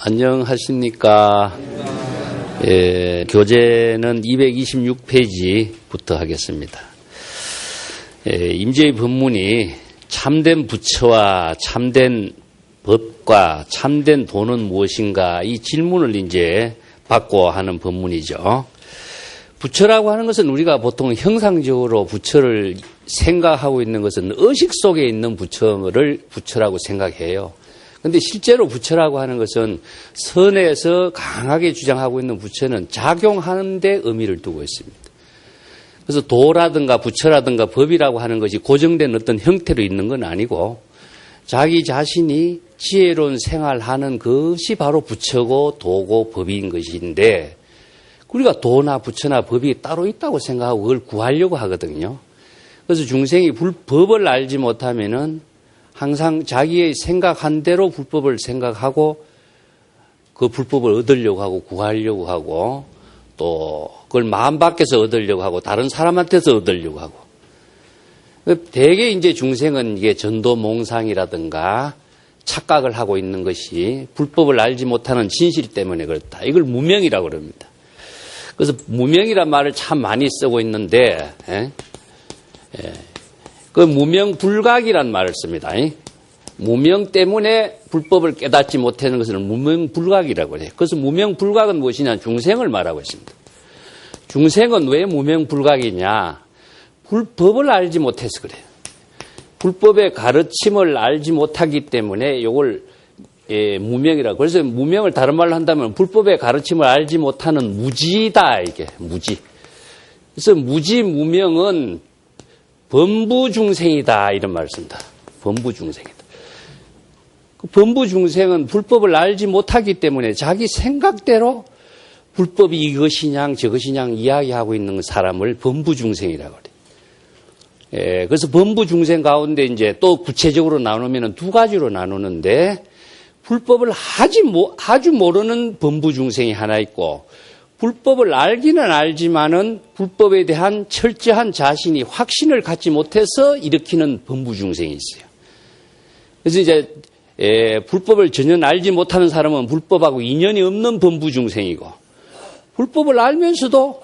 안녕하십니까. 교재는 226페이지부터 하겠습니다. 임재의 법문이 참된 부처와 참된 법과 참된 도는 무엇인가 이 질문을 이제 받고 하는 법문이죠. 부처라고 하는 것은 우리가 보통 형상적으로 부처를 생각하고 있는 것은 의식 속에 있는 부처를 부처라고 생각해요. 그런데 실제로 부처라고 하는 것은 선에서 강하게 주장하고 있는 부처는 작용하는 데 의미를 두고 있습니다. 그래서 도라든가 부처라든가 법이라고 하는 것이 고정된 어떤 형태로 있는 건 아니고 자기 자신이 지혜로운 생활하는 것이 바로 부처고 도고 법인 것인데 우리가 도나 부처나 법이 따로 있다고 생각하고 그걸 구하려고 하거든요. 그래서 중생이 법을 알지 못하면은 항상 자기의 생각한 대로 불법을 생각하고 그 불법을 얻으려고 하고 구하려고 하고 또 그걸 마음 밖에서 얻으려고 하고 다른 사람한테서 얻으려고 하고 대개 이제 중생은 이게 전도몽상이라든가 착각을 하고 있는 것이 불법을 알지 못하는 진실 때문에 그렇다. 이걸 무명이라고 그럽니다. 그래서 무명이란 말을 참 많이 쓰고 있는데 그 무명불각이란 말을 씁니다. 무명 때문에 불법을 깨닫지 못하는 것을 무명불각이라고 해요. 그래서 무명불각은 무엇이냐? 중생을 말하고 있습니다. 중생은 왜 무명불각이냐? 불법을 알지 못해서 그래요. 불법의 가르침을 알지 못하기 때문에 이걸 무명이라고. 그래서 무명을 다른 말로 한다면 불법의 가르침을 알지 못하는 무지다. 이게 무지. 그래서 무지 무명은 범부중생이다 이런 말을 씁니다. 범부중생이다. 그 범부중생은 불법을 알지 못하기 때문에 자기 생각대로 불법이 이것이냐 저것이냐 이야기하고 있는 사람을 범부중생이라고 그래요. 그래서 범부중생 가운데 이제 또 구체적으로 나누면 두 가지로 나누는데 불법을 아주 모르는 범부중생이 하나 있고 불법을 알기는 알지만은 불법에 대한 철저한 자신이 확신을 갖지 못해서 일으키는 범부중생이 있어요. 그래서 이제 불법을 전혀 알지 못하는 사람은 불법하고 인연이 없는 범부중생이고 불법을 알면서도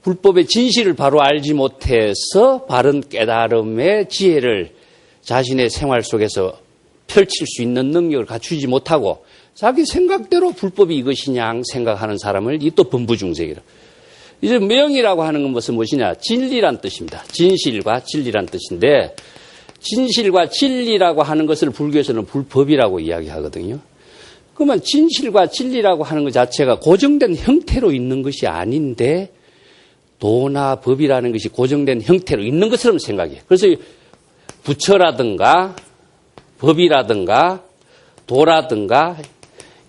불법의 진실을 바로 알지 못해서 바른 깨달음의 지혜를 자신의 생활 속에서 펼칠 수 있는 능력을 갖추지 못하고 자기 생각대로 불법이 이것이냐 생각하는 사람을 이 또 범부중생이라. 이제 명이라고 하는 건 무엇이냐? 진리란 뜻입니다. 진실과 진리란 뜻인데 진실과 진리라고 하는 것을 불교에서는 불법이라고 이야기하거든요. 그러면 진실과 진리라고 하는 것 자체가 고정된 형태로 있는 것이 아닌데 도나 법이라는 것이 고정된 형태로 있는 것처럼 생각해요. 그래서 부처라든가 법이라든가 도라든가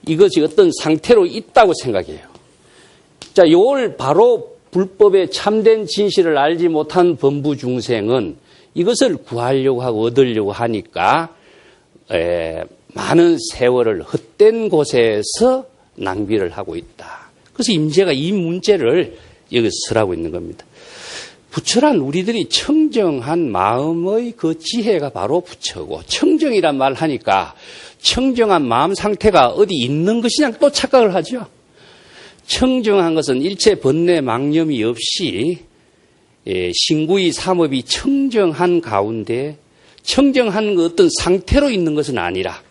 이것이 어떤 상태로 있다고 생각해요. 자, 이걸 바로 불법의 참된 진실을 알지 못한 범부중생은 이것을 구하려고 하고 얻으려고 하니까 많은 세월을 헛된 곳에서 낭비를 하고 있다. 그래서 임재가 이 문제를 여기서 설하고 있는 겁니다. 부처란 우리들이 청정한 마음의 그 지혜가 바로 부처고 청정이란 말 하니까 청정한 마음 상태가 어디 있는 것이냐 또 착각을 하죠. 청정한 것은 일체 번뇌 망념이 없이 신구의 삼업이 청정한 가운데 청정한 어떤 상태로 있는 것은 아니라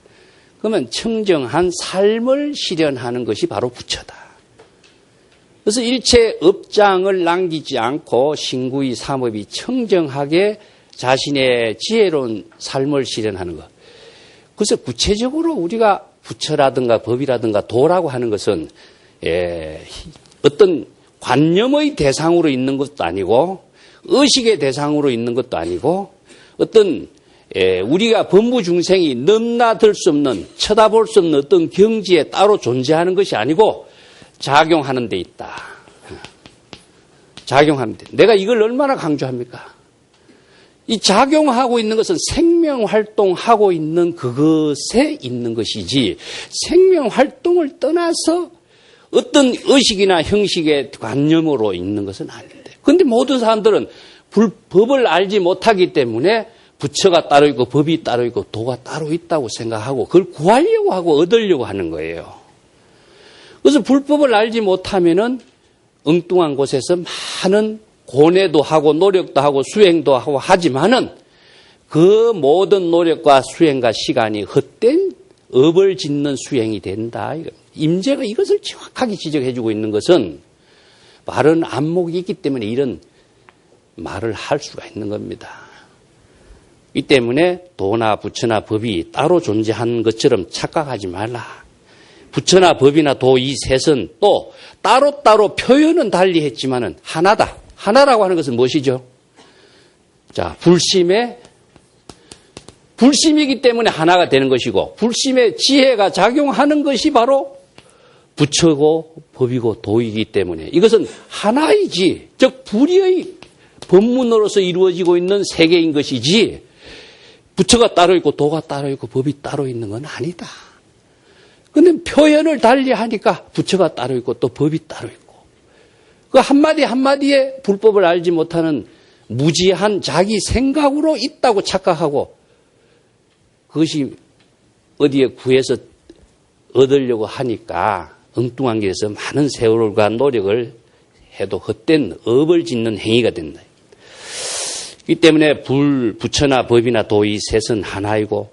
그러면 청정한 삶을 실현하는 것이 바로 부처다. 그래서 일체 업장을 남기지 않고 신구의 삼업이 청정하게 자신의 지혜로운 삶을 실현하는 것. 그래서 구체적으로 우리가 부처라든가 법이라든가 도라고 하는 것은 어떤 관념의 대상으로 있는 것도 아니고 의식의 대상으로 있는 것도 아니고 어떤 우리가 범부중생이 넘나들 수 없는 쳐다볼 수 없는 어떤 경지에 따로 존재하는 것이 아니고 작용하는 데 있다. 작용하는 데. 내가 이걸 얼마나 강조합니까? 이 작용하고 있는 것은 생명활동하고 있는 그것에 있는 것이지 생명활동을 떠나서 어떤 의식이나 형식의 관념으로 있는 것은 아닌데. 그런데 모든 사람들은 법을 알지 못하기 때문에 부처가 따로 있고 법이 따로 있고 도가 따로 있다고 생각하고 그걸 구하려고 하고 얻으려고 하는 거예요. 그래서 불법을 알지 못하면은 엉뚱한 곳에서 많은 고뇌도 하고 노력도 하고 수행도 하고 하지만은 그 모든 노력과 수행과 시간이 헛된 업을 짓는 수행이 된다. 임재가 이것을 정확하게 지적해주고 있는 것은 말은 안목이 있기 때문에 이런 말을 할 수가 있는 겁니다. 이 때문에 도나 부처나 법이 따로 존재하는 것처럼 착각하지 말라. 부처나 법이나 도 이 셋은 또 따로따로 표현은 달리 했지만은 하나다. 하나라고 하는 것은 무엇이죠? 자, 불심이기 때문에 하나가 되는 것이고 불심의 지혜가 작용하는 것이 바로 부처고 법이고 도이기 때문에 이것은 하나이지, 즉 불의의 법문으로서 이루어지고 있는 세계인 것이지 부처가 따로 있고 도가 따로 있고 법이 따로 있는 건 아니다. 그런데 표현을 달리 하니까 부처가 따로 있고 또 법이 따로 있고 그 한마디 한마디에 불법을 알지 못하는 무지한 자기 생각으로 있다고 착각하고 그것이 어디에 구해서 얻으려고 하니까 엉뚱한 길에서 많은 세월과 노력을 해도 헛된 업을 짓는 행위가 된다. 이 때문에 부처나 법이나 도 이 셋은 하나이고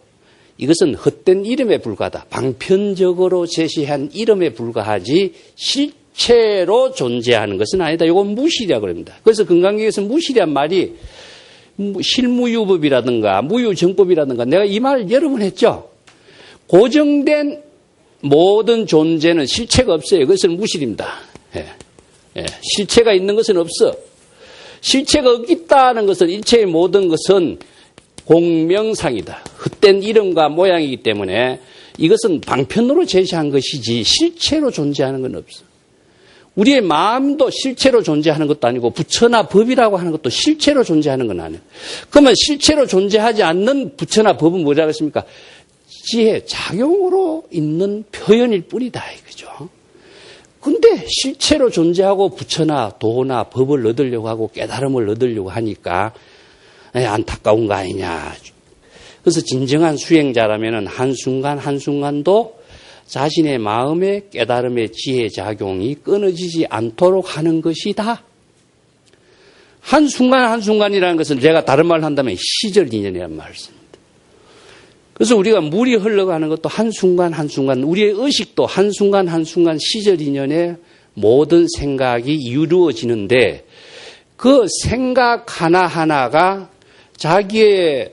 이것은 헛된 이름에 불과하다. 방편적으로 제시한 이름에 불과하지 실체로 존재하는 것은 아니다. 이건 무실이라고 그럽니다. 그래서 금강경에서 무실이란 말이 실무유법이라든가 무유정법이라든가 내가 이 말 여러 번 했죠. 고정된 모든 존재는 실체가 없어요. 그것은 무실입니다. 실체가 있는 것은 없어. 실체가 있다는 것은 일체의 모든 것은 공명상이다. 헛된 이름과 모양이기 때문에 이것은 방편으로 제시한 것이지 실체로 존재하는 건 없어. 우리의 마음도 실체로 존재하는 것도 아니고 부처나 법이라고 하는 것도 실체로 존재하는 건 아니에요. 그러면 실체로 존재하지 않는 부처나 법은 뭐라고 했습니까? 지혜, 작용으로 있는 표현일 뿐이다. 이거죠. 근데 실체로 존재하고 부처나 도나 법을 얻으려고 하고 깨달음을 얻으려고 하니까 안타까운 거 아니냐. 그래서 진정한 수행자라면 한순간 한순간도 자신의 마음의 깨달음의 지혜 작용이 끊어지지 않도록 하는 것이다. 한순간 한순간이라는 것은 제가 다른 말을 한다면 시절 인연이라는 말을 씁니다. 그래서 우리가 물이 흘러가는 것도 한순간 한순간, 우리의 의식도 한순간 한순간 시절 인연에 모든 생각이 이루어지는데 그 생각 하나하나가 자기의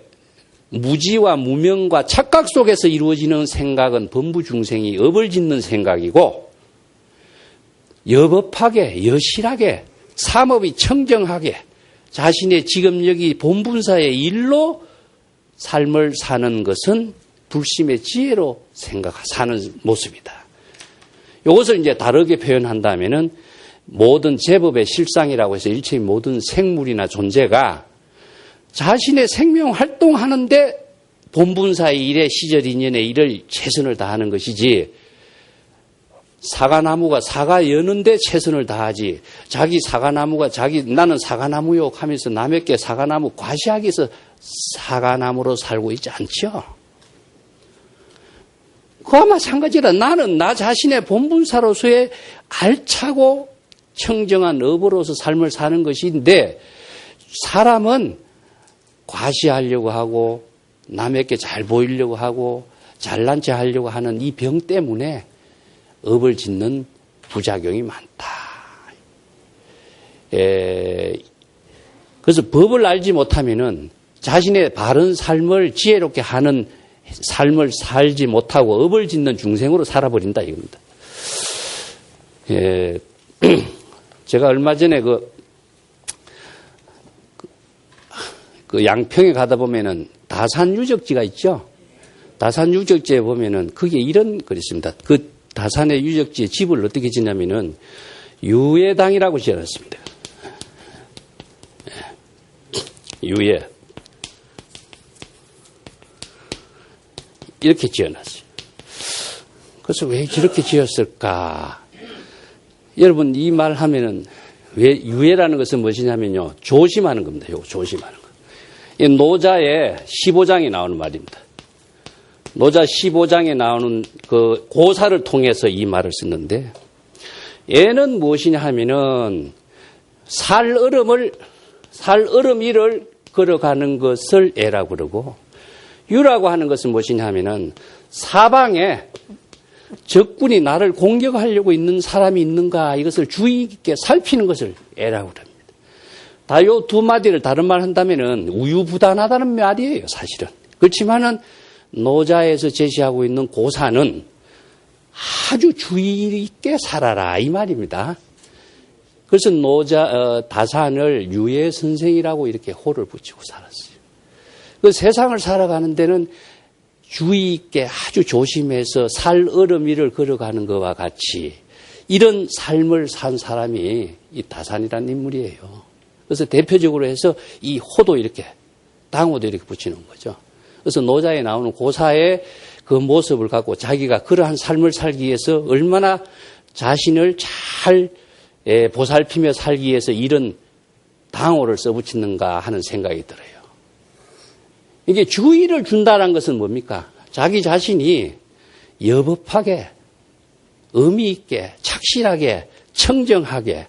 무지와 무명과 착각 속에서 이루어지는 생각은 범부중생이 업을 짓는 생각이고 여법하게 여실하게 삼업이 청정하게 자신의 지금 여기 본분사의 일로 삶을 사는 것은 불심의 지혜로 사는 모습이다. 이것을 이제 다르게 표현한다면은 모든 제법의 실상이라고 해서 일체의 모든 생물이나 존재가 자신의 생명 활동하는데 본분사의 일에 시절 인연의 일을 최선을 다하는 것이지 사과나무가 사과 여는데 최선을 다하지 자기 사과나무가 나는 사과나무요 하면서 남에게 사과나무 과시하기 위해서 사과나무로 살고 있지 않죠. 그와 마찬가지라 나는 나 자신의 본분사로서의 알차고 청정한 업으로서 삶을 사는 것인데 사람은 과시하려고 하고 남에게 잘 보이려고 하고 잘난 체 하려고 하는 이 병 때문에 업을 짓는 부작용이 많다. 그래서 법을 알지 못하면은 자신의 바른 삶을 지혜롭게 하는 삶을 살지 못하고 업을 짓는 중생으로 살아버린다 이겁니다. 제가 얼마 전에 그 양평에 가다 보면은 다산 유적지가 있죠. 다산 유적지에 보면은 그게 이런 글이 있습니다. 그 다산의 유적지에 집을 어떻게 짓냐면은 유예당이라고 지어놨습니다. 유예. 이렇게 지어놨어요. 그래서 왜 저렇게 지었을까? 여러분 이 말 하면은 왜 유예라는 것은 무엇이냐면요. 조심하는 겁니다. 요거 조심하는 거. 이 노자의 15장에 나오는 말입니다. 노자 15장에 나오는 그 고사를 통해서 이 말을 썼는데, 애는 무엇이냐 하면은 살얼음 위를 걸어가는 것을 애라고 그러고, 유라고 하는 것은 무엇이냐 하면은 사방에 적군이 나를 공격하려고 있는 사람이 있는가, 이것을 주의 깊게 살피는 것을 애라고 합니다. 다 요 두 마디를 다른 말 한다면은 우유부단하다는 말이에요, 사실은. 그렇지만은 노자에서 제시하고 있는 고사는 아주 주의 깊게 살아라, 이 말입니다. 그래서 다산을 유예 선생이라고 이렇게 호를 붙이고 살았어요. 그 세상을 살아가는 데는 주의 있게 아주 조심해서 살얼음 위를 걸어가는 것과 같이 이런 삶을 산 사람이 이 다산이라는 인물이에요. 그래서 대표적으로 해서 이 호도 이렇게, 당호도 이렇게 붙이는 거죠. 그래서 노자에 나오는 고사의 그 모습을 갖고 자기가 그러한 삶을 살기 위해서 얼마나 자신을 잘 보살피며 살기 위해서 이런 당호를 써붙이는가 하는 생각이 들어요. 이게 주의를 준다는 것은 뭡니까? 자기 자신이 여법하게, 의미 있게, 착실하게, 청정하게,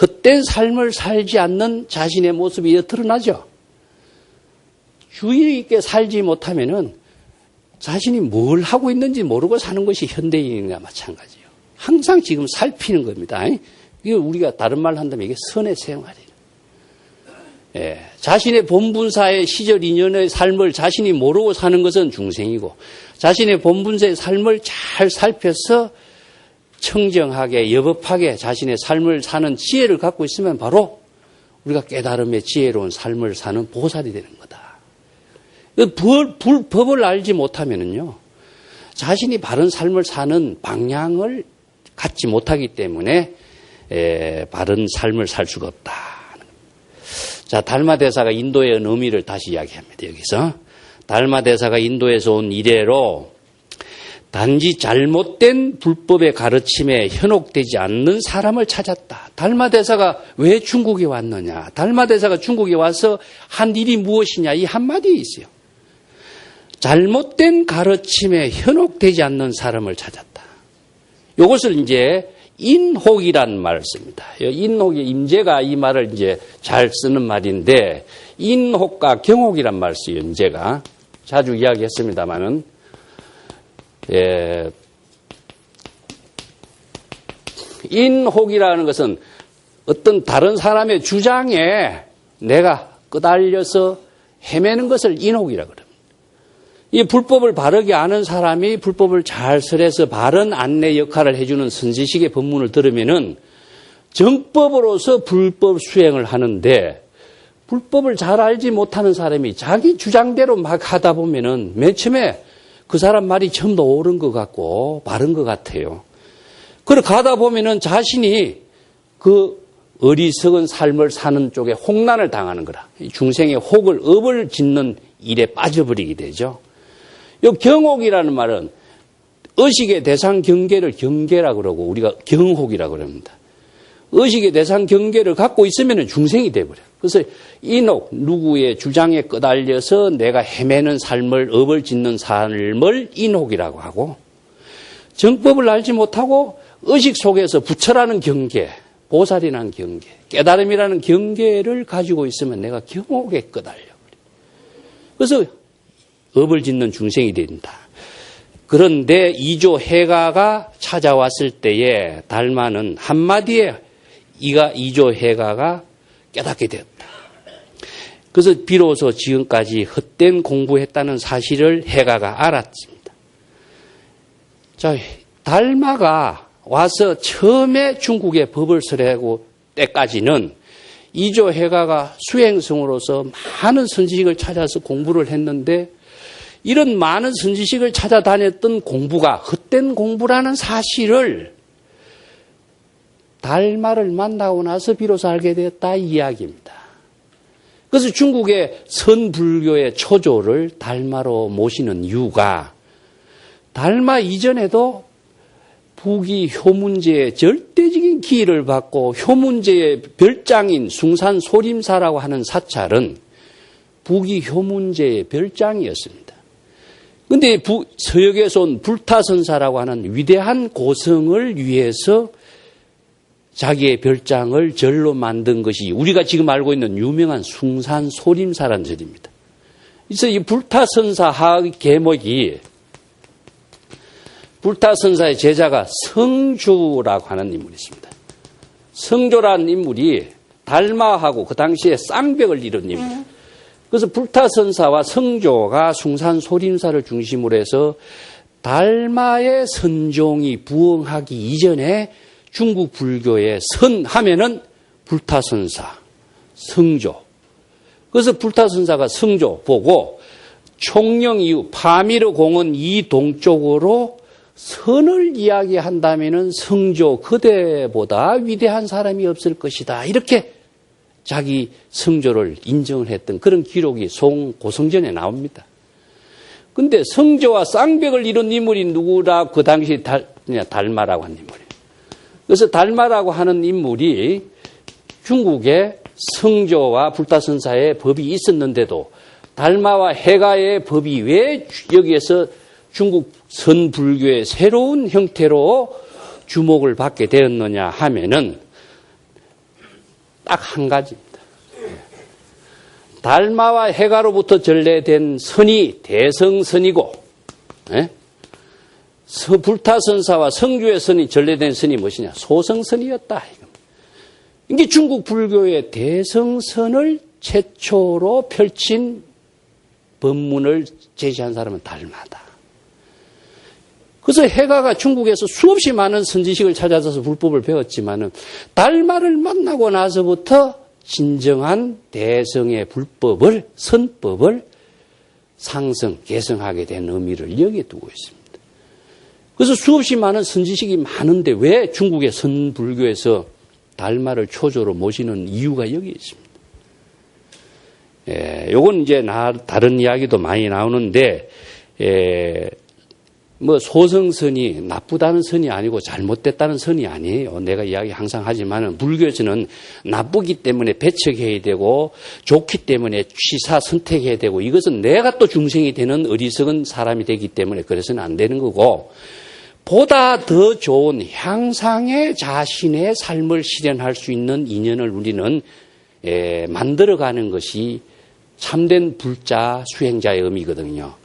헛된 삶을 살지 않는 자신의 모습이 드러나죠. 주의 있게 살지 못하면은 자신이 뭘 하고 있는지 모르고 사는 것이 현대인이나 마찬가지예요. 항상 지금 살피는 겁니다. 이게 우리가 다른 말로 한다면 이게 선의 생활이에요. 예, 자신의 본분사의 시절 인연의 삶을 자신이 모르고 사는 것은 중생이고, 자신의 본분사의 삶을 잘 살펴서 청정하게, 여법하게 자신의 삶을 사는 지혜를 갖고 있으면 바로 우리가 깨달음의 지혜로운 삶을 사는 보살이 되는 거다. 법을 알지 못하면은요, 자신이 바른 삶을 사는 방향을 갖지 못하기 때문에 바른 삶을 살 수가 없다. 자, 달마 대사가 인도에 온 의미를 다시 이야기합니다. 여기서 달마 대사가 인도에서 온 이래로 단지 잘못된 불법의 가르침에 현혹되지 않는 사람을 찾았다. 달마 대사가 왜 중국에 왔느냐? 달마 대사가 중국에 와서 한 일이 무엇이냐? 이 한마디에 있어요. 잘못된 가르침에 현혹되지 않는 사람을 찾았다. 이것을 이제 인혹이라는 말을 씁니다. 인혹이 임재가 이 말을 이제 잘 쓰는 말인데, 인혹과 경혹이란 말을 써요. 임재가 자주 이야기했습니다만은, 인혹이라는 것은 어떤 다른 사람의 주장에 내가 끄달려서 헤매는 것을 인혹이라고 합니다. 이 불법을 바르게 아는 사람이 불법을 잘 설해서 바른 안내 역할을 해주는 선지식의 법문을 들으면은 정법으로서 불법 수행을 하는데, 불법을 잘 알지 못하는 사람이 자기 주장대로 막 하다 보면은 맨 처음에 그 사람 말이 전부 옳은 것 같고 바른 것 같아요. 그렇게 가다 보면은 자신이 그 어리석은 삶을 사는 쪽에 홍난을 당하는 거라. 중생의 혹을, 업을 짓는 일에 빠져버리게 되죠. 이 경혹이라는 말은 의식의 대상 경계를 경계라고 그러고 우리가 경혹이라고 그럽니다. 의식의 대상 경계를 갖고 있으면 중생이 돼버려요. 그래서 인혹, 누구의 주장에 끄달려서 내가 헤매는 삶을, 업을 짓는 삶을 인혹이라고 하고, 정법을 알지 못하고 의식 속에서 부처라는 경계, 보살이라는 경계, 깨달음이라는 경계를 가지고 있으면 내가 경혹에 끄달려버려요. 그래서 업을 짓는 중생이 된다. 그런데 이조 해가가 찾아왔을 때에 달마는 한마디에 이가 이조 해가가 깨닫게 되었다. 그래서 비로소 지금까지 헛된 공부했다는 사실을 해가가 알았습니다. 자, 달마가 와서 처음에 중국의 법을 설하고 때까지는 이조 해가가 수행성으로서 많은 선지식을 찾아서 공부를 했는데, 이런 많은 선지식을 찾아다녔던 공부가 헛된 공부라는 사실을 달마를 만나고 나서 비로소 알게 되었다, 이 이야기입니다. 그래서 중국의 선불교의 초조를 달마로 모시는 이유가, 달마 이전에도 부귀 효문제의 절대적인 기회를 받고 효문제의 별장인 숭산 소림사라고 하는 사찰은 부귀효문제의 별장이었습니다. 그런데 서역에서 온 불타선사라고 하는 위대한 고성을 위해서 자기의 별장을 절로 만든 것이 우리가 지금 알고 있는 유명한 숭산소림사라는 절입니다. 그래서 이 불타선사 하의 계목이 불타선사의 제자가 성조라고 하는 인물이 있습니다. 성조라는 인물이 달마하고 그 당시에 쌍벽을 이룬 인물입니다. 그래서 불타선사와 성조가 숭산소림사를 중심으로 해서 달마의 선종이 부흥하기 이전에 중국 불교의 선 하면은 불타선사, 성조. 그래서 불타선사가 성조 보고 총령 이후 파미르 공원 이 동쪽으로 선을 이야기한다면은 성조 그대보다 위대한 사람이 없을 것이다. 이렇게 자기 성조를 인정을 했던 그런 기록이 송고성전에 나옵니다. 근데 성조와 쌍벽을 이룬 인물이 누구라 그 당시 달마라고 하는 인물이에요. 그래서 달마라고 하는 인물이 중국에 성조와 불타선사의 법이 있었는데도 달마와 해가의 법이 왜 여기에서 중국 선불교의 새로운 형태로 주목을 받게 되었느냐 하면은 딱 한 가지입니다. 달마와 해가로부터 전래된 선이 대성선이고, 불타선사와 성주의 선이 전래된 선이 무엇이냐? 소성선이었다. 이게 중국 불교의 대성선을 최초로 펼친 법문을 제시한 사람은 달마다. 그래서 해가가 중국에서 수없이 많은 선지식을 찾아서 불법을 배웠지만은 달마를 만나고 나서부터 진정한 대성의 불법을, 선법을 상승, 개성하게 된 의미를 여기에 두고 있습니다. 그래서 수없이 많은 선지식이 많은데 왜 중국의 선불교에서 달마를 초조로 모시는 이유가 여기 있습니다. 요건 이제 다른 이야기도 많이 나오는데, 소성선이 나쁘다는 선이 아니고 잘못됐다는 선이 아니에요. 내가 이야기 항상 하지만은 불교에서는 나쁘기 때문에 배척해야 되고 좋기 때문에 취사 선택해야 되고 이것은 내가 또 중생이 되는 어리석은 사람이 되기 때문에 그래서는 안 되는 거고 보다 더 좋은 향상의 자신의 삶을 실현할 수 있는 인연을 우리는 만들어가는 것이 참된 불자 수행자의 의미거든요.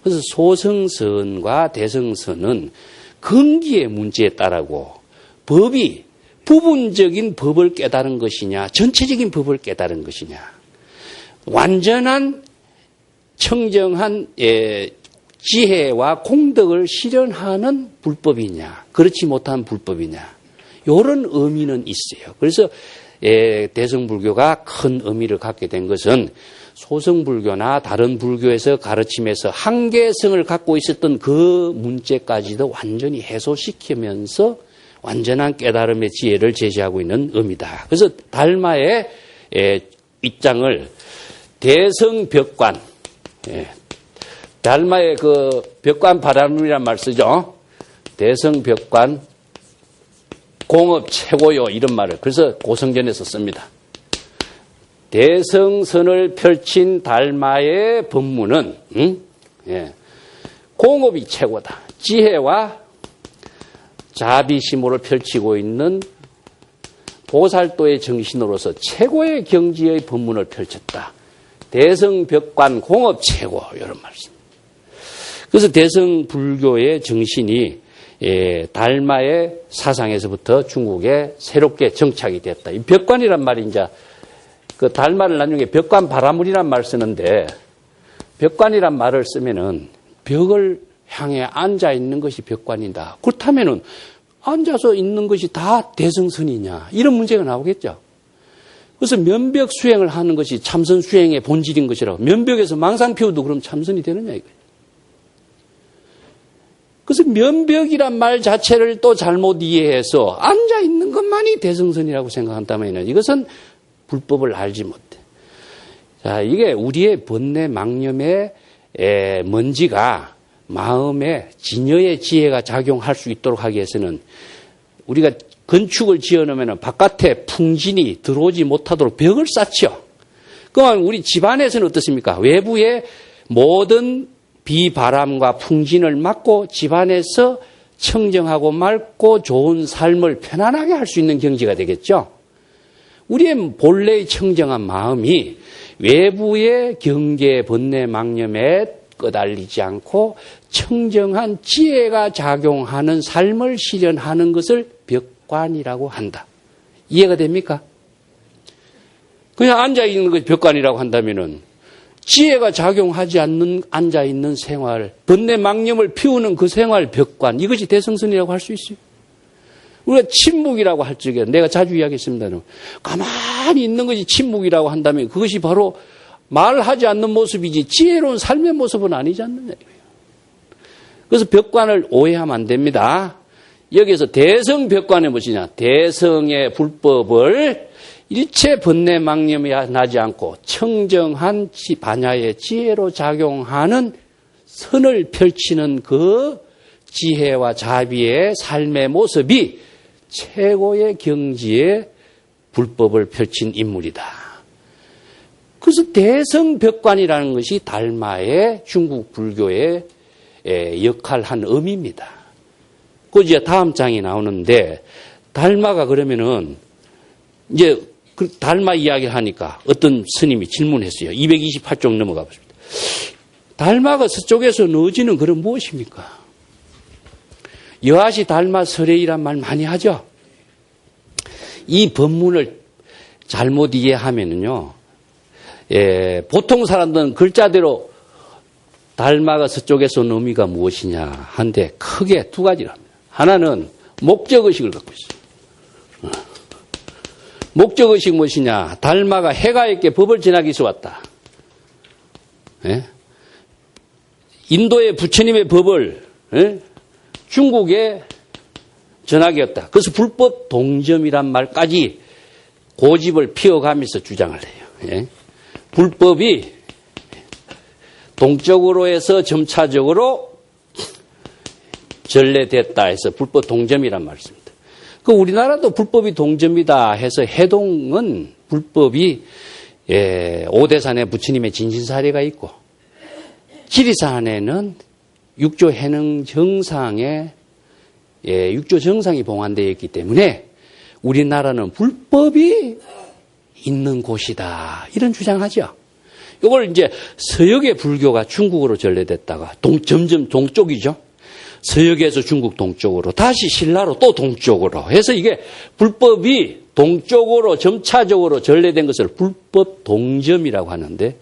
그래서 소성선과 대성선은 근기의 문제에 따르고 법이 부분적인 법을 깨달은 것이냐 전체적인 법을 깨달은 것이냐 완전한 청정한 지혜와 공덕을 실현하는 불법이냐 그렇지 못한 불법이냐 이런 의미는 있어요. 그래서 대성불교가 큰 의미를 갖게 된 것은 소성불교나 다른 불교에서 가르침에서 한계성을 갖고 있었던 그 문제까지도 완전히 해소시키면서 완전한 깨달음의 지혜를 제시하고 있는 의미다. 그래서 달마의 입장을 대성벽관, 달마의 그 벽관 바람이란 말 쓰죠. 대성벽관 공업 최고요 이런 말을 그래서 고성전에서 씁니다. 대성선을 펼친 달마의 법문은 공업이 최고다. 지혜와 자비심으로 펼치고 있는 보살도의 정신으로서 최고의 경지의 법문을 펼쳤다. 대성벽관 공업 최고 이런 말씀. 그래서 대성불교의 정신이 달마의 사상에서부터 중국에 새롭게 정착이 됐다. 이 벽관이란 말이 이제 그 달마를 나중에 벽관 바라물이란 말 쓰는데 벽관이란 말을 쓰면은 벽을 향해 앉아 있는 것이 벽관이다. 그렇다면은 앉아서 있는 것이 다 대성선이냐 이런 문제가 나오겠죠. 그래서 면벽 수행을 하는 것이 참선 수행의 본질인 것이라고. 면벽에서 망상 피워도 그럼 참선이 되느냐 이거예요. 그래서 면벽이란 말 자체를 또 잘못 이해해서 앉아 있는 것만이 대성선이라고 생각한다면 이것은 불법을 알지 못해. 자, 이게 우리의 번뇌 망념의 먼지가 마음에 진여의 지혜가 작용할 수 있도록 하기 위해서는 우리가 건축을 지어놓으면 바깥에 풍진이 들어오지 못하도록 벽을 쌓죠. 그럼 우리 집안에서는 어떻습니까? 외부의 모든 비바람과 풍진을 막고 집안에서 청정하고 맑고 좋은 삶을 편안하게 할 수 있는 경지가 되겠죠. 우리의 본래의 청정한 마음이 외부의 경계, 번뇌, 망념에 끄달리지 않고 청정한 지혜가 작용하는 삶을 실현하는 것을 벽관이라고 한다. 이해가 됩니까? 그냥 앉아있는 것이 벽관이라고 한다면은 지혜가 작용하지 않는 앉아있는 생활, 번뇌 망념을 피우는 그 생활 벽관, 이것이 대성선이라고 할 수 있어요. 우리가 침묵이라고 할 적에 내가 자주 이야기했습니다. 가만히 있는 것이 침묵이라고 한다면 그것이 바로 말하지 않는 모습이지 지혜로운 삶의 모습은 아니지 않느냐. 그래서 벽관을 오해하면 안 됩니다. 여기서 대성 벽관이 무엇이냐. 대성의 불법을 일체 번뇌 망념이 나지 않고 청정한 반야의 지혜로 작용하는 선을 펼치는 그 지혜와 자비의 삶의 모습이 최고의 경지에 불법을 펼친 인물이다. 그래서 대성벽관이라는 것이 달마의 중국 불교의 역할한 의미입니다. 그 이제 다음 장이 나오는데 달마가 그러면은 이제 그 달마 이야기를 하니까 어떤 스님이 질문했어요. 228쪽 넘어가 보십니다. 달마가 서쪽에서 넣어지는 그런 무엇입니까? 여하시 달마 설해이란 말 많이 하죠. 이 법문을 잘못 이해하면은요, 보통 사람들은 글자대로 달마가 서쪽에서 온 의미가 무엇이냐 한데 크게 두 가지를 합니다. 하나는 목적의식을 갖고 있어요. 목적의식 무엇이냐? 달마가 해가에게 법을 전하기 위해서 왔다. 인도의 부처님의 법을 중국에 전하기 왔다. 그래서 불법 동점이란 말까지 고집을 피워가면서 주장을 해요. 불법이 동쪽으로 해서 점차적으로 전래됐다 해서 불법 동점이란 말씀입니다. 그 우리나라도 불법이 동점이다 해서 해동은 불법이 오대산에 부처님의 진신사례가 있고 지리산에는 육조 해능 정상에 육조 정상이 봉안되어 있기 때문에 우리나라는 불법이 있는 곳이다. 이런 주장하죠. 이걸 이제 서역의 불교가 중국으로 전래됐다가 점점 동쪽이죠. 서역에서 중국 동쪽으로 다시 신라로 또 동쪽으로 해서 이게 불법이 동쪽으로 점차적으로 전래된 것을 불법 동점이라고 하는데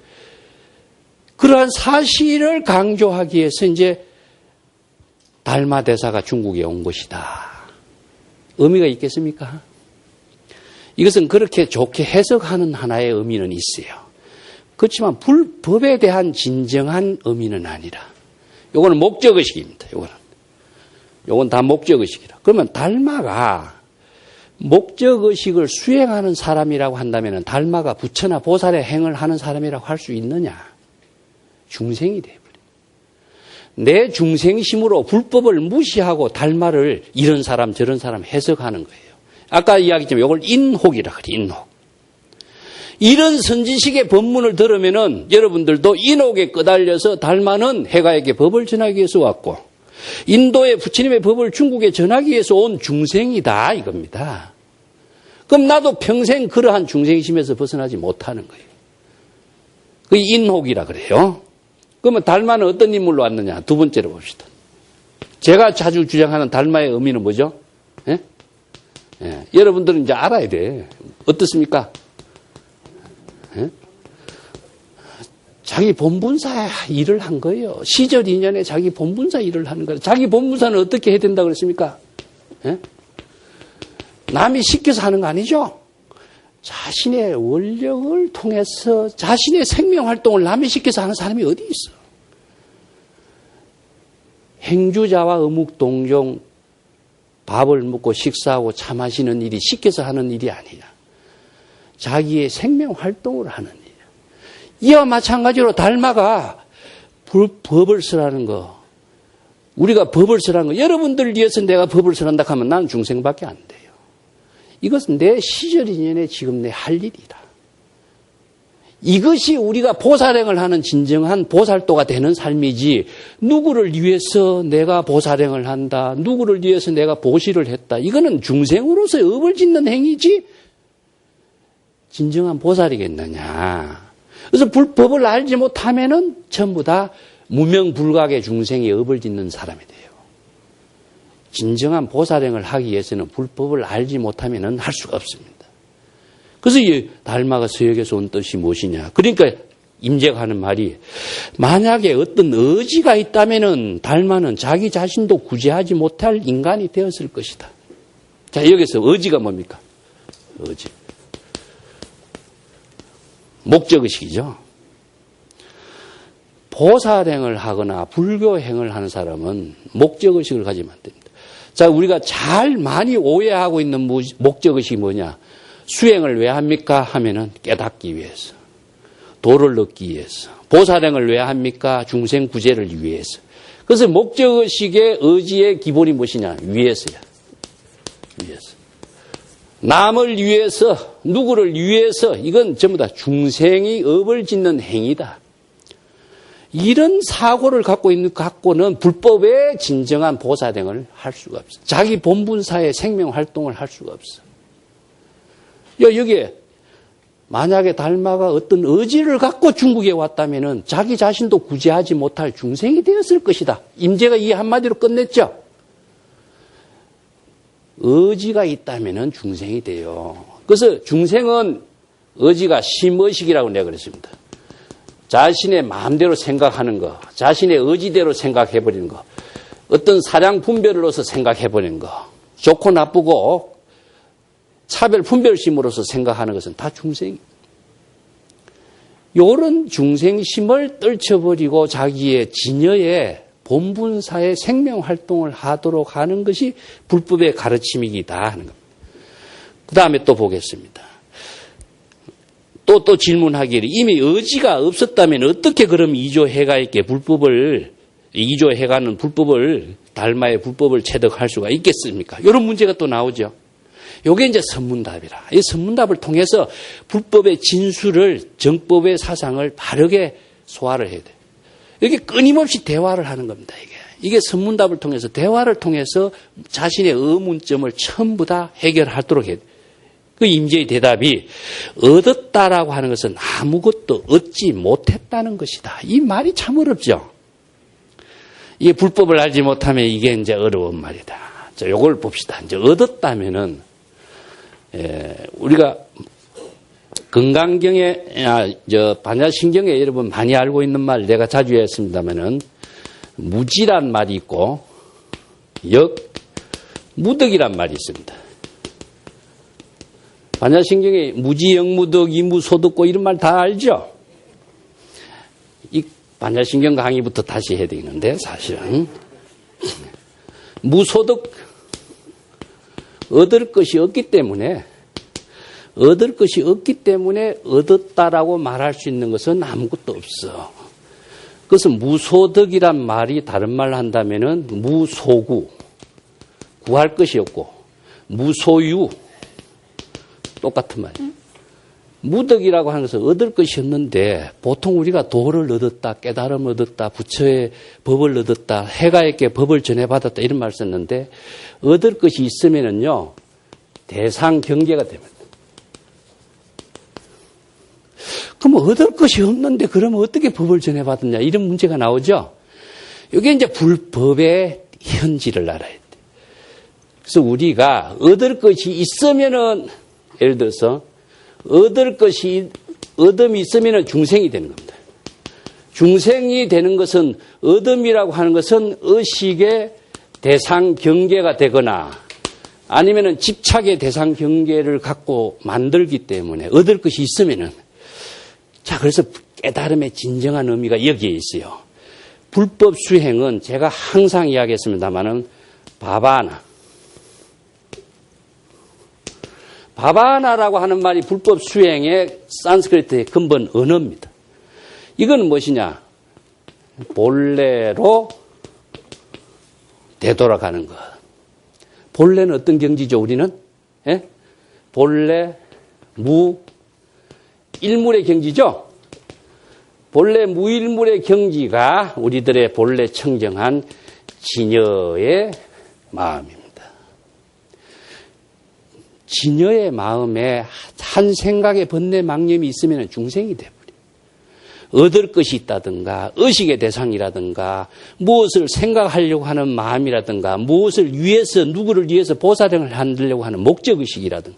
그러한 사실을 강조하기 위해서 이제 달마 대사가 중국에 온 것이다. 의미가 있겠습니까? 이것은 그렇게 좋게 해석하는 하나의 의미는 있어요. 그렇지만 불법에 대한 진정한 의미는 아니라 요거는 목적의식입니다. 요건 다 목적의식이라. 그러면 달마가 목적의식을 수행하는 사람이라고 한다면 달마가 부처나 보살의 행을 하는 사람이라고 할 수 있느냐? 중생이 돼버려요. 내 중생심으로 불법을 무시하고 달마를 이런 사람 저런 사람 해석하는 거예요. 아까 이야기했지만 이걸 인혹이라 그래. 인혹. 이런 선지식의 법문을 들으면은 여러분들도 인혹에 끄달려서 달마는 해가에게 법을 전하기 위해서 왔고 인도의 부처님의 법을 중국에 전하기 위해서 온 중생이다 이겁니다. 그럼 나도 평생 그러한 중생심에서 벗어나지 못하는 거예요. 그 인혹이라 그래요. 그러면 달마는 어떤 인물로 왔느냐? 두 번째로 봅시다. 제가 자주 주장하는 달마의 의미는 뭐죠? 여러분들은 이제 알아야 돼. 어떻습니까? 자기 본분사 일을 한 거예요. 시절 인연에 자기 본분사 일을 하는 거예요. 자기 본분사는 어떻게 해야 된다고 그랬습니까? 남이 시켜서 하는 거 아니죠? 자신의 원력을 통해서 자신의 생명활동을 남이 시켜서 하는 사람이 어디 있어? 행주자와 어묵동종 밥을 먹고 식사하고 차 마시는 일이 시켜서 하는 일이 아니야. 자기의 생명활동을 하는 일이야. 이와 마찬가지로 달마가 법을 쓰라는 거, 우리가 법을 쓰라는 거, 여러분들을 위해서 내가 법을 쓰란다 하면 나는 중생밖에 안 돼요. 이것은 내 시절 인연에 지금 내 할 일이다. 이것이 우리가 보살행을 하는 진정한 보살도가 되는 삶이지, 누구를 위해서 내가 보살행을 한다, 누구를 위해서 내가 보시를 했다, 이거는 중생으로서의 업을 짓는 행위지 진정한 보살이겠느냐. 그래서 불법을 알지 못하면은 전부 다 무명불각의 중생이 업을 짓는 사람이 돼요. 진정한 보살행을 하기 위해서는 불법을 알지 못하면은 할 수가 없습니다. 그래서 이 달마가 서역에서 온 뜻이 무엇이냐. 그러니까 임재가 하는 말이, 만약에 어떤 의지가 있다면은 달마는 자기 자신도 구제하지 못할 인간이 되었을 것이다. 자, 여기서 의지가 뭡니까? 의지. 목적의식이죠. 보살행을 하거나 불교행을 하는 사람은 목적의식을 가지면 안 됩니다. 자, 우리가 많이 오해하고 있는 목적의식이 뭐냐. 수행을 왜 합니까? 하면은 깨닫기 위해서, 도를 얻기 위해서. 보살행을 왜 합니까? 중생 구제를 위해서. 그래서 목적의식의 의지의 기본이 무엇이냐? 위해서야. 위해서. 남을 위해서, 누구를 위해서, 이건 전부 다 중생이 업을 짓는 행위다. 이런 사고를 갖고는 불법의 진정한 보살행을 할 수가 없어. 자기 본분사의 생명활동을 할 수가 없어. 여기에 만약에 달마가 어떤 의지를 갖고 중국에 왔다면은 자기 자신도 구제하지 못할 중생이 되었을 것이다. 임재가 이 한마디로 끝냈죠. 의지가 있다면은 중생이 돼요. 그래서 중생은 의지가 심의식이라고 내가 그랬습니다. 자신의 마음대로 생각하는 거, 자신의 의지대로 생각해버리는 거, 어떤 사량 분별로서 생각해버리는 거, 좋고 나쁘고 차별 분별심으로서 생각하는 것은 다 중생. 요런 중생심을 떨쳐버리고 자기의 진여의 본분사의 생명활동을 하도록 하는 것이 불법의 가르침이기다 하는 겁니다. 그 다음에 또 보겠습니다. 또 질문하기를, 이미 의지가 없었다면 어떻게 그럼 이조해가 있게 이조해가는 불법을, 달마의 불법을 체득할 수가 있겠습니까? 이런 문제가 또 나오죠. 요게 이제 선문답이라. 이 선문답을 통해서 불법의 진술을, 정법의 사상을 바르게 소화를 해야 돼요. 이렇게 끊임없이 대화를 하는 겁니다, 이게 선문답을 통해서, 대화를 통해서 자신의 의문점을 전부 다 해결하도록 해야 돼요. 그 임재의 대답이, 얻었다라고 하는 것은 아무것도 얻지 못했다는 것이다. 이 말이 참 어렵죠. 이게 불법을 알지 못하면 이게 이제 어려운 말이다. 자, 요걸 봅시다. 이제 얻었다면은, 우리가 건강경에, 반야신경에 여러분 많이 알고 있는 말 내가 자주 했습니다만은, 무지란 말이 있고, 무덕이란 말이 있습니다. 반야신경에 무지, 영무덕, 이무소득고 이런 말 다 알죠? 이 반야신경 강의부터 다시 해야 되겠는데, 사실은. 무소득, 얻을 것이 없기 때문에 얻었다라고 말할 수 있는 것은 아무것도 없어. 그래서 무소득이란 말이 다른 말로 한다면은 무소구, 구할 것이 없고, 무소유, 똑같은 말이에요. 무덕이라고 하는 것은 얻을 것이 없는데, 보통 우리가 도를 얻었다, 깨달음을 얻었다, 부처의 법을 얻었다, 해가에게 법을 전해받았다 이런 말을 썼는데, 얻을 것이 있으면은요, 대상 경계가 됩니다. 그럼 얻을 것이 없는데 그러면 어떻게 법을 전해받았냐 이런 문제가 나오죠. 이게 이제 불법의 현지를 알아야 돼. 그래서 우리가 얻을 것이 있으면은, 예를 들어서 얻음이 있으면은 중생이 되는 겁니다. 중생이 되는 것은, 얻음이라고 하는 것은 의식의 대상 경계가 되거나 아니면은 집착의 대상 경계를 갖고 만들기 때문에 얻을 것이 있으면은, 자, 그래서 깨달음의 진정한 의미가 여기에 있어요. 불법 수행은 제가 항상 이야기했습니다만은 바바나라고 하는 말이 불법 수행의 산스크리트의 근본 언어입니다. 이건 무엇이냐? 본래로 되돌아가는 것. 본래는 어떤 경지죠, 우리는? 예? 본래, 일물의 경지죠? 본래 무일물의 경지가 우리들의 본래 청정한 진여의 마음입니다. 진여의 마음에 한 생각의 번뇌망념이 있으면 중생이 돼버려요. 얻을 것이 있다든가 의식의 대상이라든가 무엇을 생각하려고 하는 마음이라든가 무엇을 위해서 누구를 위해서 보살행을 하려고 하는 목적의식이라든가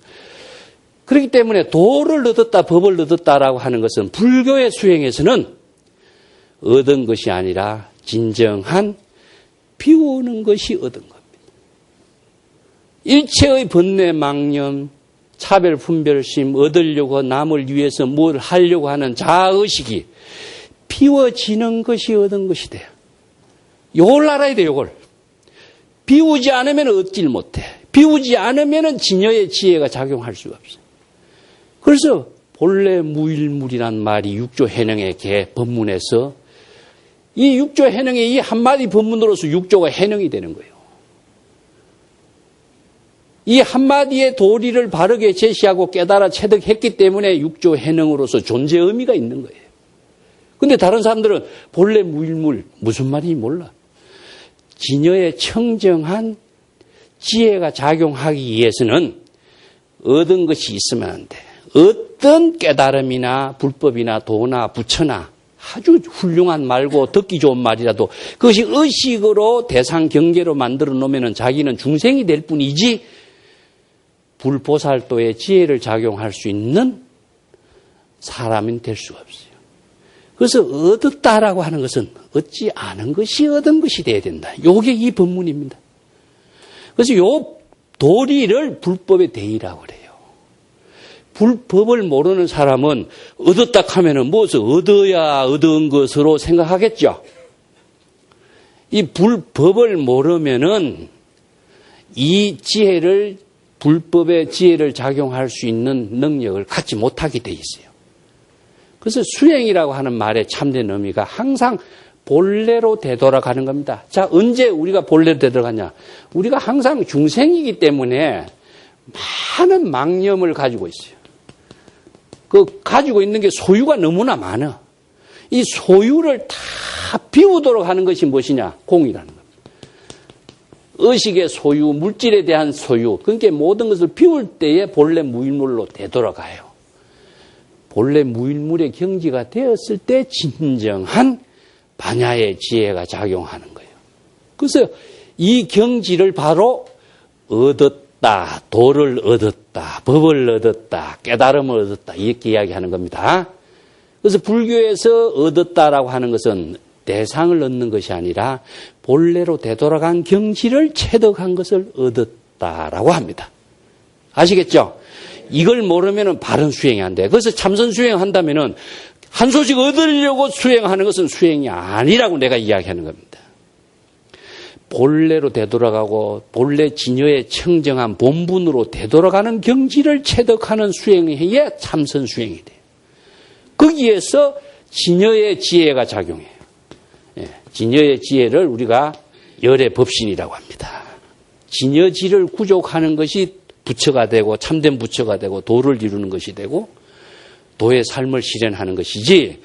그렇기 때문에 도를 얻었다 법을 얻었다라고 하는 것은 불교의 수행에서는 얻은 것이 아니라 진정한 비우는 것이 얻은 겁니다. 일체의 번뇌망념, 차별, 분별심, 얻으려고 남을 위해서 뭘 하려고 하는 자아의식이 비워지는 것이 얻은 것이 돼요. 요걸 알아야 돼요, 요걸. 비우지 않으면 얻질 못해. 비우지 않으면 진여의 지혜가 작용할 수가 없어요. 그래서 본래 무일물이란 말이 육조 해능의 개 법문에서 이 육조 해능의 이 한마디 법문으로서 육조가 해능이 되는 거예요. 이 한마디의 도리를 바르게 제시하고 깨달아 체득했기 때문에 육조 해능으로서 존재 의미가 있는 거예요. 근데 다른 사람들은 본래 무일물 무슨 말인지 몰라. 진여의 청정한 지혜가 작용하기 위해서는 얻은 것이 있으면 안 돼. 어떤 깨달음이나 불법이나 도나 부처나 아주 훌륭한 말고 듣기 좋은 말이라도 그것이 의식으로 대상 경계로 만들어 놓으면 자기는 중생이 될 뿐이지 불보살도의 지혜를 작용할 수 있는 사람은 될 수가 없어요. 그래서 얻었다라고 하는 것은 얻지 않은 것이 얻은 것이 돼야 된다. 요게 이 법문입니다. 그래서 요 도리를 불법의 대의라고 그래요. 불법을 모르는 사람은 얻었다 하면은 무엇을 얻어야 얻은 것으로 생각하겠죠. 이 불법을 모르면은 이 지혜를 불법의 지혜를 작용할 수 있는 능력을 갖지 못하게 돼 있어요. 그래서 수행이라고 하는 말의 참된 의미가 항상 본래로 되돌아가는 겁니다. 자, 언제 우리가 본래로 되돌아가냐? 우리가 항상 중생이기 때문에 많은 망념을 가지고 있어요. 그 가지고 있는 게 소유가 너무나 많아. 이 소유를 다 비우도록 하는 것이 무엇이냐? 공이라는 겁니다. 의식의 소유, 물질에 대한 소유, 그러니까 모든 것을 비울 때에 본래 무일물로 되돌아가요. 본래 무일물의 경지가 되었을 때 진정한 반야의 지혜가 작용하는 거예요. 그래서 이 경지를 바로 얻었다, 도를 얻었다, 법을 얻었다, 깨달음을 얻었다 이렇게 이야기하는 겁니다. 그래서 불교에서 얻었다라고 하는 것은 대상을 얻는 것이 아니라 본래로 되돌아간 경지를 체득한 것을 얻었다라고 합니다. 아시겠죠? 이걸 모르면 바른 수행이 안 돼. 그래서 참선 수행한다면은 한 소식 얻으려고 수행하는 것은 수행이 아니라고 내가 이야기하는 겁니다. 본래로 되돌아가고 본래 진여의 청정한 본분으로 되돌아가는 경지를 체득하는 수행에 참선 수행이 돼요. 거기에서 진여의 지혜가 작용해요. 진여의 지혜를 우리가 열의 법신이라고 합니다. 진여지를 구족하는 것이 부처가 되고 참된 부처가 되고 도를 이루는 것이 되고 도의 삶을 실현하는 것이지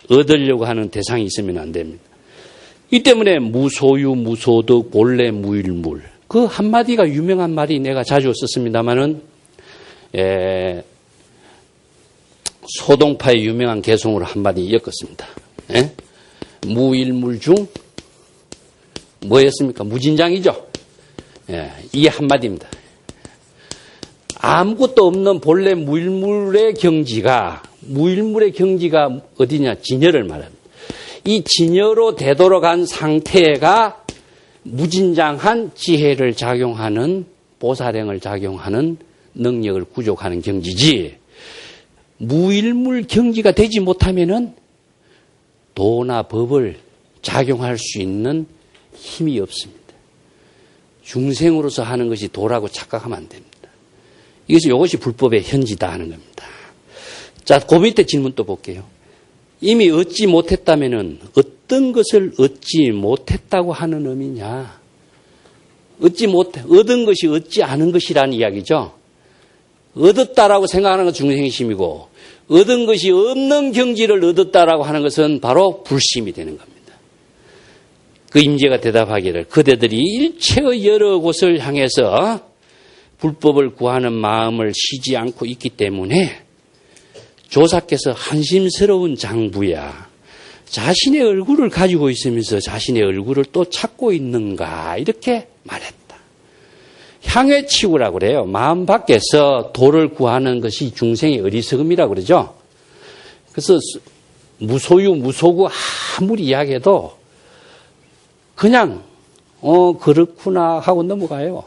얻으려고 하는 대상이 있으면 안 됩니다. 이 때문에 무소유, 무소득, 본래 무일물. 그 한마디가 유명한 말이 내가 자주 썼습니다마는 소동파의 유명한 개송으로 한마디 엮었습니다. 무일물 중 뭐였습니까? 무진장이죠. 이게 한마디입니다. 아무것도 없는 본래 무일물의 경지가 어디냐? 진여를 말합니다. 이 진여로 되돌아간 상태가 무진장한 지혜를 작용하는 보살행을 작용하는 능력을 구족하는 경지지 무일물 경지가 되지 못하면은 도나 법을 작용할 수 있는 힘이 없습니다. 중생으로서 하는 것이 도라고 착각하면 안 됩니다. 이것이 불법의 현지다 하는 겁니다. 자, 그 밑에 질문 또 볼게요. 이미 얻지 못했다면은 어떤 것을 얻지 못했다고 하는 의미냐? 얻은 것이 얻지 않은 것이라는 이야기죠. 얻었다라고 생각하는 건 중생심이고 얻은 것이 없는 경지를 얻었다라고 하는 것은 바로 불심이 되는 겁니다. 그 임재가 대답하기를 그대들이 일체의 여러 곳을 향해서 불법을 구하는 마음을 쉬지 않고 있기 때문에 조사께서 한심스러운 장부야. 자신의 얼굴을 가지고 있으면서 자신의 얼굴을 또 찾고 있는가 이렇게 말했다. 향해 치우라고 그래요. 마음 밖에서 도를 구하는 것이 중생의 어리석음이라고 그러죠. 그래서 무소유 무소구 아무리 이야기해도 그냥 그렇구나 하고 넘어가요.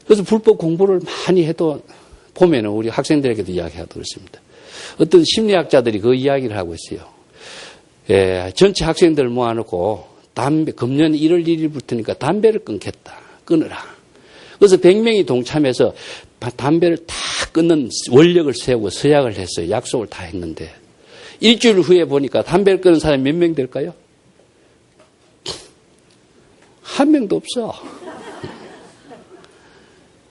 그래서 불법 공부를 많이 해도 보면은 우리 학생들에게도 이야기하도록 그렇습니다. 어떤 심리학자들이 그 이야기를 하고 있어요. 예, 전체 학생들 모아놓고 금년 1월 1일부터니까 담배를 끊어라. 그래서 100명이 동참해서 담배를 다 끊는 원력을 세우고 서약을 했어요. 약속을 다 했는데 일주일 후에 보니까 담배를 끊는 사람이 몇 명 될까요? 한 명도 없어.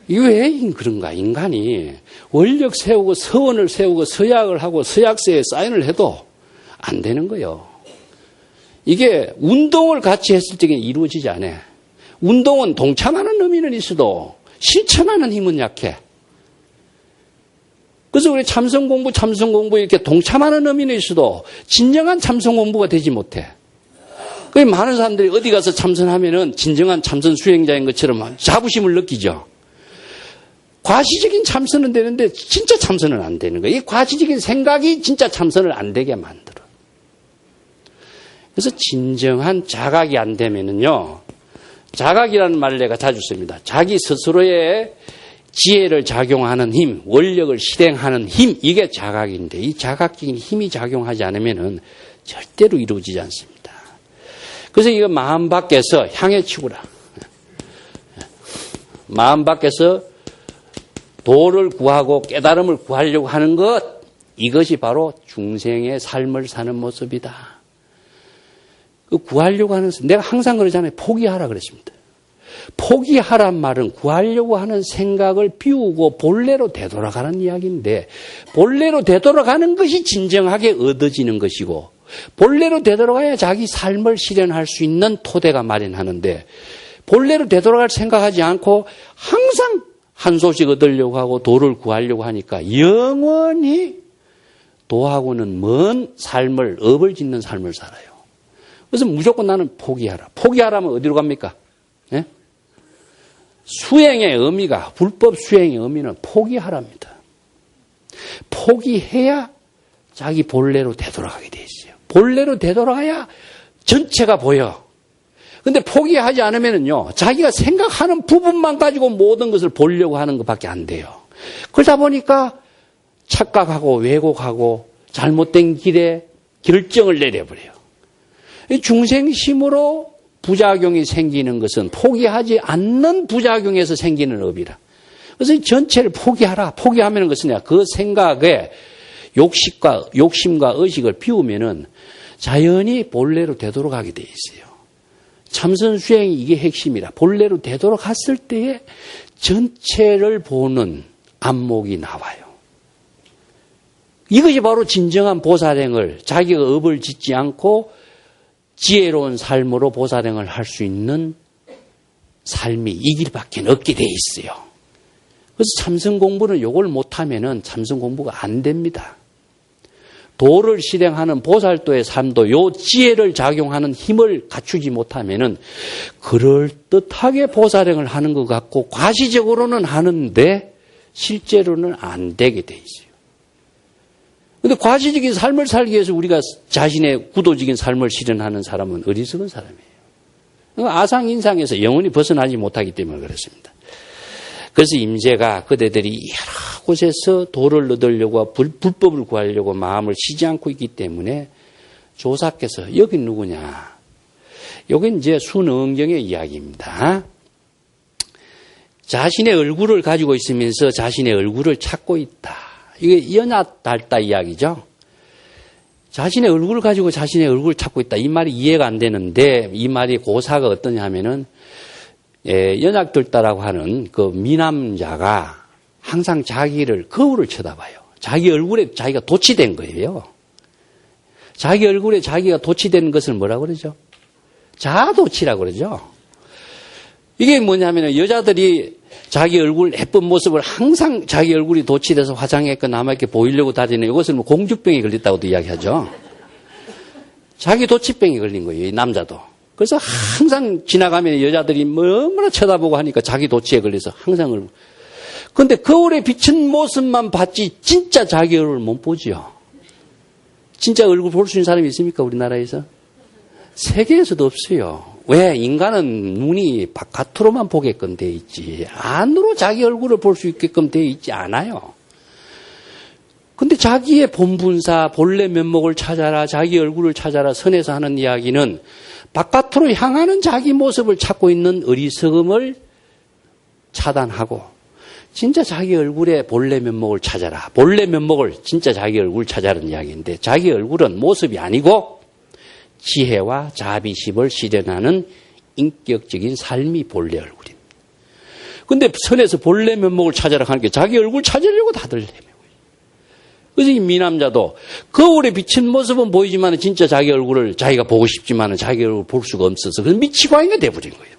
이게 왜 그런가? 인간이 원력 세우고 서원을 세우고 서약을 하고 서약서에 사인을 해도 안 되는 거예요. 이게 운동을 같이 했을 적에 이루어지지 않아요. 운동은 동참하는 의미는 있어도 실천하는 힘은 약해. 그래서 우리 참선 공부 이렇게 동참하는 의미는 있어도 진정한 참선 공부가 되지 못해. 그 많은 사람들이 어디 가서 참선하면은 진정한 참선 수행자인 것처럼 자부심을 느끼죠. 과시적인 참선은 되는데 진짜 참선은 안 되는 거예요. 이 과시적인 생각이 진짜 참선을 안 되게 만들어. 그래서 진정한 자각이 안 되면은요. 자각이라는 말을 내가 자주 씁니다. 자기 스스로의 지혜를 작용하는 힘, 원력을 실행하는 힘, 이게 자각인데 이 자각적인 힘이 작용하지 않으면은 절대로 이루어지지 않습니다. 그래서 이거 마음 밖에서 향해 치우라. 마음 밖에서 도를 구하고 깨달음을 구하려고 하는 것, 이것이 바로 중생의 삶을 사는 모습이다. 그 구하려고 하는, 내가 항상 그러잖아요. 포기하라 그랬습니다. 포기하란 말은 구하려고 하는 생각을 비우고 본래로 되돌아가는 이야기인데, 본래로 되돌아가는 것이 진정하게 얻어지는 것이고, 본래로 되돌아가야 자기 삶을 실현할 수 있는 토대가 마련하는데, 본래로 되돌아갈 생각하지 않고 항상 한 소식 얻으려고 하고 도를 구하려고 하니까 영원히 도하고는 먼 삶을, 업을 짓는 삶을 살아요. 그래서 무조건 나는 포기하라. 포기하라면 어디로 갑니까? 예? 수행의 의미가, 불법 수행의 의미는 포기하랍니다. 포기해야 자기 본래로 되돌아가게 돼 있어요. 본래로 되돌아가야 전체가 보여. 근데 포기하지 않으면은요, 자기가 생각하는 부분만 가지고 모든 것을 보려고 하는 것밖에 안 돼요. 그러다 보니까 착각하고 왜곡하고 잘못된 길에 결정을 내려버려요. 이 중생심으로 부작용이 생기는 것은 포기하지 않는 부작용에서 생기는 업이라. 그래서 이 전체를 포기하라. 포기하면 것은 그 생각에 욕심과 의식을 비우면은 자연히 본래로 되돌아가게 돼 있어요. 참선 수행이 이게 핵심이라. 본래로 되돌아갔을 때에 전체를 보는 안목이 나와요. 이것이 바로 진정한 보살행을, 자기가 업을 짓지 않고 지혜로운 삶으로 보살행을 할 수 있는 삶이 이 길밖에 없게 돼 있어요. 그래서 참선 공부는 이걸 못하면은 참선 공부가 안 됩니다. 도를 실행하는 보살도의 삶도 요 지혜를 작용하는 힘을 갖추지 못하면은 그럴듯하게 보살행을 하는 것 같고 과시적으로는 하는데 실제로는 안 되게 돼 있어요. 그런데 과시적인 삶을 살기 위해서 우리가 자신의 구도적인 삶을 실현하는 사람은 어리석은 사람이에요. 아상인상에서 영원히 벗어나지 못하기 때문에 그렇습니다. 그래서 임재가 그대들이 여러 곳에서 도를 얻으려고 불법을 구하려고 마음을 쉬지 않고 있기 때문에 조사께서 여기 누구냐? 여기 이제 순응경의 이야기입니다. 자신의 얼굴을 가지고 있으면서 자신의 얼굴을 찾고 있다. 이게 연하달다 이야기죠. 자신의 얼굴을 가지고 자신의 얼굴을 찾고 있다. 이 말이 이해가 안 되는데 이 말이 고사가 어떠냐 하면은 연약들다라고 하는 그 미남자가 항상 자기를 거울을 쳐다봐요. 자기 얼굴에 자기가 도취된 거예요. 자기 얼굴에 자기가 도취된 것을 뭐라고 그러죠? 자아도취라고 그러죠. 이게 뭐냐면 여자들이 자기 얼굴 예쁜 모습을 항상 자기 얼굴이 도취돼서 화장했고 남에게 보이려고 다니는 이것을 뭐 공주병이 걸렸다고도 이야기하죠. 자기 도취병이 걸린 거예요, 이 남자도. 그래서 항상 지나가면 여자들이 너무나 쳐다보고 하니까 자기 도취에 걸려서 항상 얼굴. 그런데 거울에 비친 모습만 봤지 진짜 자기 얼굴을 못 보지요. 진짜 얼굴 볼 수 있는 사람이 있습니까, 우리나라에서? 세계에서도 없어요. 왜? 인간은 눈이 바깥으로만 보게끔 돼 있지 안으로 자기 얼굴을 볼 수 있게끔 돼 있지 않아요. 근데 자기의 본분사, 본래 면목을 찾아라, 자기 얼굴을 찾아라 선에서 하는 이야기는 바깥으로 향하는 자기 모습을 찾고 있는 어리석음을 차단하고 진짜 자기 얼굴의 본래 면목을 찾아라. 본래 면목을 진짜 자기 얼굴을 찾아라는 이야기인데 자기 얼굴은 모습이 아니고 지혜와 자비심을 실현하는 인격적인 삶이 본래 얼굴입니다. 그런데 선에서 본래 면목을 찾아라 하니까 자기 얼굴 찾으려고 다들 헤매고. 그래서 이 미남자도 거울에 비친 모습은 보이지만 진짜 자기 얼굴을 자기가 보고 싶지만 자기 얼굴을 볼 수가 없어서 그래서 미치광이가 돼버린 거예요.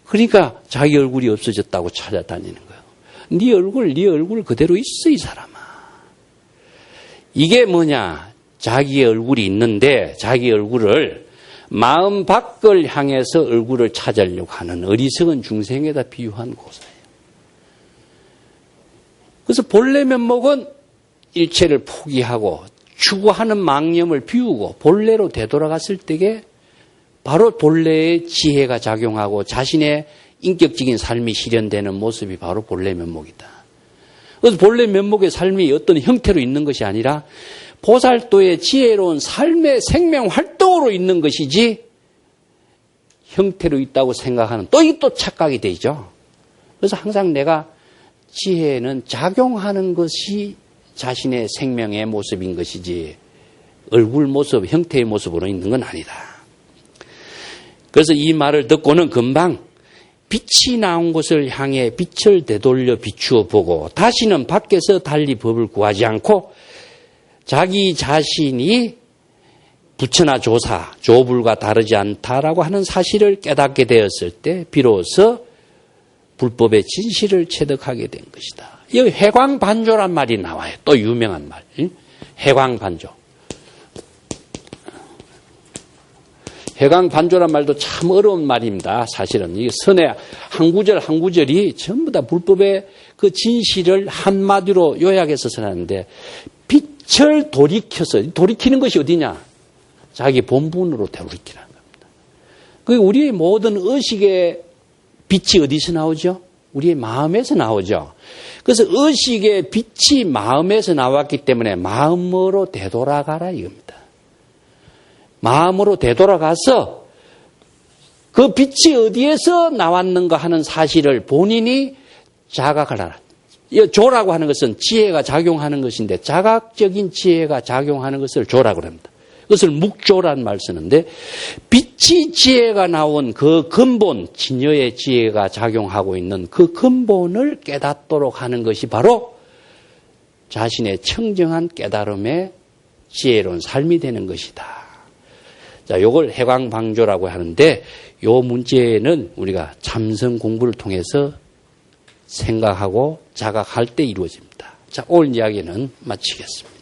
그러니까 자기 얼굴이 없어졌다고 찾아다니는 거예요. 네 얼굴 그대로 있어 이 사람아. 이게 뭐냐? 자기의 얼굴이 있는데 자기 얼굴을 마음 밖을 향해서 얼굴을 찾으려고 하는 어리석은 중생에다 비유한 고사예요. 그래서 본래 면목은 일체를 포기하고 추구하는 망념을 비우고 본래로 되돌아갔을 때에 바로 본래의 지혜가 작용하고 자신의 인격적인 삶이 실현되는 모습이 바로 본래 면목이다. 그래서 본래 면목의 삶이 어떤 형태로 있는 것이 아니라 보살도의 지혜로운 삶의 생명 활동으로 있는 것이지 형태로 있다고 생각하는 또 이게 또 착각이 되죠. 그래서 항상 내가 지혜는 작용하는 것이 자신의 생명의 모습인 것이지 얼굴 모습, 형태의 모습으로 있는 건 아니다. 그래서 이 말을 듣고는 금방 빛이 나온 곳을 향해 빛을 되돌려 비추어 보고 다시는 밖에서 달리 법을 구하지 않고 자기 자신이 부처나 조사, 조불과 다르지 않다라고 하는 사실을 깨닫게 되었을 때 비로소 불법의 진실을 체득하게 된 것이다. 여기 회광반조란 말이 나와요. 또 유명한 말. 회광반조. 회광반조란 말도 참 어려운 말입니다. 사실은 이 선의 한 구절 한 구절이 전부 다 불법의 그 진실을 한마디로 요약해서 전하는데 빛을 돌이키는 것이 어디냐? 자기 본분으로 돌이키는 겁니다. 그 우리의 모든 의식의 빛이 어디서 나오죠? 우리의 마음에서 나오죠. 그래서 의식의 빛이 마음에서 나왔기 때문에 마음으로 되돌아가라 이겁니다. 마음으로 되돌아가서 그 빛이 어디에서 나왔는가 하는 사실을 본인이 자각을 하라. 조라고 하는 것은 지혜가 작용하는 것인데 자각적인 지혜가 작용하는 것을 조라고 합니다. 그것을 묵조란 말 쓰는데 빛이 지혜가 나온 그 근본, 진여의 지혜가 작용하고 있는 그 근본을 깨닫도록 하는 것이 바로 자신의 청정한 깨달음의 지혜로운 삶이 되는 것이다. 자, 요걸 해광방조라고 하는데 요 문제는 우리가 참선 공부를 통해서 생각하고 자각할 때 이루어집니다. 자, 오늘 이야기는 마치겠습니다.